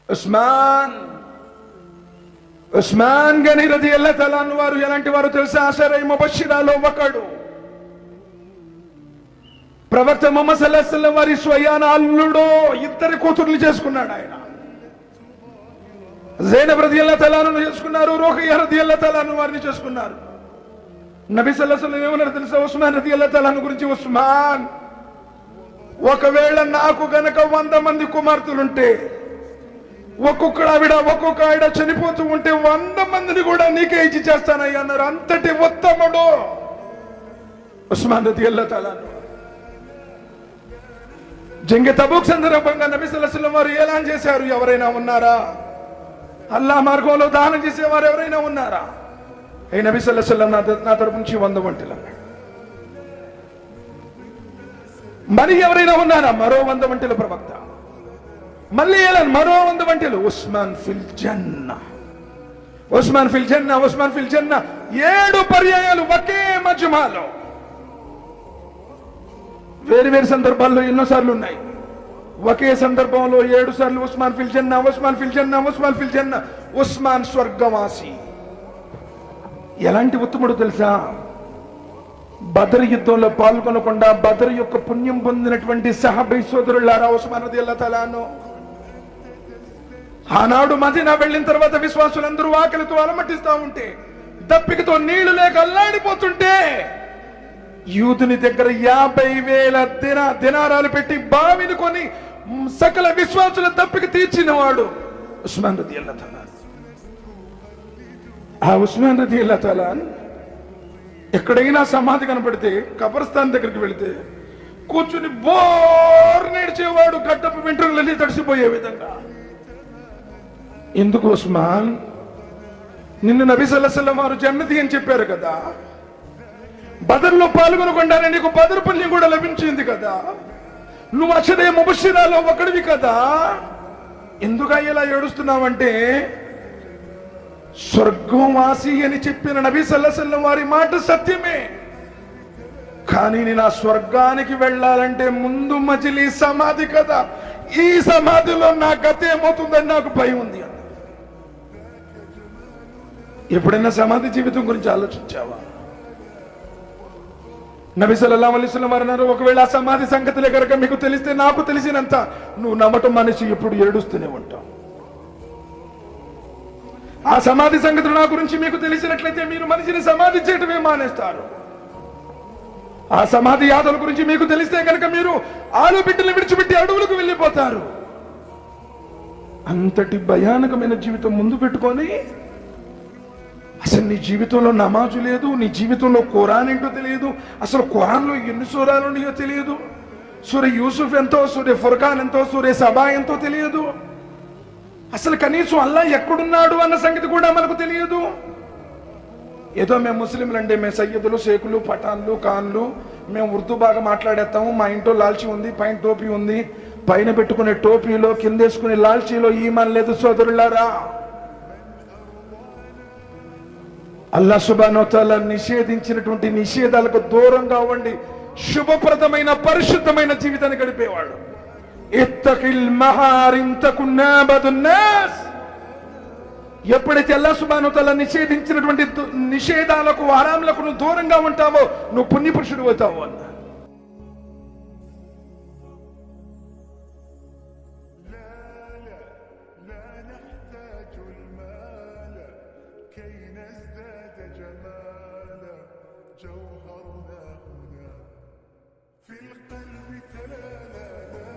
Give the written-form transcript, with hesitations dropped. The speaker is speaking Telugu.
ఉస్మాన్ గని రదియల్లాహు తఆలా అన్హు వారు ఎలాంటి వారు తెలుసా? అషరై ముబషిరాలో ఒకడు. ప్రవక్త ముహమ్మద్ సల్లల్లాహు అలైహి వసల్లం వారి స్వయాన అల్లుడు, ఇద్దరు కూతుర్లు చేసుకున్నాడు ఆయన. జైనబ్ రదియల్లాహు తఆలా అన్హు చేసుకున్నారు, రుఖయ్య రదియల్లాహు తఆలా అన్హు వారిని చేసుకున్నారు. నబీ సల్లల్లాహు అలైహి వసల్లం ఏమన్నారు తెలుసా ఉస్మాన్ రదియల్లాహు తఆలా అన్హు గురించి? ఉస్మాన్, ఒకవేళ నాకు గనక 100 మంది కుమార్తెలుంటే, ఒక్కొక్క ఆవిడ చనిపోతూ ఉంటే 100 మందిని కూడా నీకే ఇచ్చి చేస్తానయ్యా అన్నారు. అంతటి ఉత్తముడు ఉస్మాన్ రదియల్లాహు తఆలా అన్హు. జంగే తబూక్ సందర్భంగా నబీ సల్లల్లాహు అలైహి వసల్లం వారు ఏలాన్ చేశారు? ఎవరైనా ఉన్నారా? అల్లాహ్ మార్గంలో దానం చేసేవారు ఎవరైనా ఉన్నారా? ఏ నబీ సల్లల్లాహు అలైహి వసల్లం నా తరపు నుంచి 100 వంటలు అన్నాడు. మరి ఎవరైనా ఉన్నారా? మరో 100 వంటలు ప్రవక్త. మళ్ళీ ఎలా? మరో 100 వంటలు. ఉస్మాన్ ఫిల్ జన్నా, ఉస్మాన్ ఫిల్ జన్నా, ఉస్మాన్ ఫిల్ జన్నా. 7 పర్యాయాలు ఒకే మజ్మాలో, వేరు వేరు సందర్భాల్లో ఎన్నోసార్లు ఉన్నాయి. ఒకే సందర్భంలో 7 సార్లు ఉస్మాన్ ఫిల్ జన్నా, ఉస్మాన్ ఫిల్ జన్నా, ఉస్మాన్ ఫిల్ జన్నా. ఉస్మాన్ స్వర్గవాసి. ఎలాంటి ఉత్తముడు తెలుసా? బదర్ యుద్ధంలో పాల్గొనకుండా బదర్ యొక్క పుణ్యం పొందినటువంటి సహాబీ సోదరులారా, ఉస్మాన్ రదియల్లాహు తఆలా అన్హు ఆనాడు మదీనా వెళ్ళిన తర్వాత విశ్వాసులందరూ ఆకలితో అలమటిస్తా ఉంటే, దప్పికతో నీళ్లు లేక అల్లాడిపోతుంటే, యూదుని దగ్గర 50,000 దినారాలు పెట్టి బావిని కొని సకల విశ్వాసుల దప్పిక తీర్చిన వాడు ఉస్మాన్ రదియల్లాహు తఆలా. ఆ ఉస్మాన్ రదియల్లాహు తఆలా ఎక్కడైనా సమాధి కనపడితే, కబరస్థాన్ దగ్గరికి వెళితే కూర్చుని బోర్ నేర్చేవాడు, గడ్డపు వెంట్రుకలన్నీ తడిసిపోయే విధంగా. ఎందుకు ఉస్మాన్? నిన్ను నబీ సల్లల్లాహు అలైహి వసల్లం వారు జన్నతి అని చెప్పారు కదా, బదర్లో పాల్గొనకుండానే నీకు బదర్ పుణ్యం కూడా లభించింది కదా, నువ్వు అషరే ముబషిరాలో ఒకడివి కదా, ఎందుకు ఇలా ఏడుస్తున్నావంటే, స్వర్గవాసి అని చెప్పిన నబీ సల్లల్లాహు అలైహి వసల్లం వారి మాట సత్యమే, కానీ నేను ఆ స్వర్గానికి వెళ్ళాలంటే ముందు మజిలీ సమాధి కదా, ఈ సమాధిలో నా గతి ఏమవుతుందని నాకు భయం ఉంది. ఎప్పుడైనా సమాధి జీవితం గురించి ఆలోచించావా? నబీ సల్లల్లాహు అలైహి వసల్లం వారు అన్నారు, ఒకవేళ ఆ సమాధి సంగతులే కనుక మీకు తెలిస్తే, నాకు తెలిసినంత నువ్వు నమ్మటం మనిషి ఎప్పుడు ఏడుస్తూనే ఉంటావు. ఆ సమాధి సంగతులు నా గురించి మీకు తెలిసినట్లయితే మీరు మనిషిని సమాధి చేయటమే మానేస్తారు. ఆ సమాధి యాదల గురించి మీకు తెలిస్తే కనుక మీరు ఆలు బిడ్డలు విడిచిపెట్టి అడవులకు వెళ్ళిపోతారు. అంతటి భయానకమైన జీవితం ముందు పెట్టుకొని, అసలు నీ జీవితంలో నమాజు లేదు, నీ జీవితంలో ఖురాన్ ఏంటో తెలియదు, అసలు ఖురాన్లో ఎన్ని సూరాలు ఉన్నాయో తెలియదు, సూరే యూసుఫ్ ఎంతో, సూరే ఫుర్ఖాన్ ఎంతో, సూరే సబా ఎంతో తెలియదు, అసలు కనీసం అల్లాహ్ ఎక్కడున్నాడు అన్న సంగతి కూడా మనకు తెలియదు. ఏదో మేము ముస్లింలు అంటే, మేము సయ్యదులు, షేకులు, పఠాన్లు, ఖాన్లు, మేము ఉర్దూ బాగా మాట్లాడేస్తాము, మా ఇంట్లో లాల్చీ ఉంది, పైన టోపీ ఉంది, పైన పెట్టుకునే టోపీలో కిందేసుకునే లాల్చీలో ఈమాన్ లేదు సోదరులారా. అల్లాహ్ సుబ్హానహు వ తఆలా నిషేధించినటువంటి నిషేధాలకు దూరంగా ఉండి శుభప్రదమైన పరిశుద్ధమైన జీవితాన్ని గడిపేవాడు. ఇత్తఖిల్ మహారిమ్ తకున్ అబదున్ నాస్. ఎప్పుడైతే అల్లాహ్ సుబ్హానహు వ తఆలా నిషేధించినటువంటి నిషేధాలకు, హరాంలకు నువ్వు దూరంగా ఉంటావో నువ్వు పుణ్యపురుషుడు అవుతావు అన్న. جوهرنا هنا في القلب تلالا.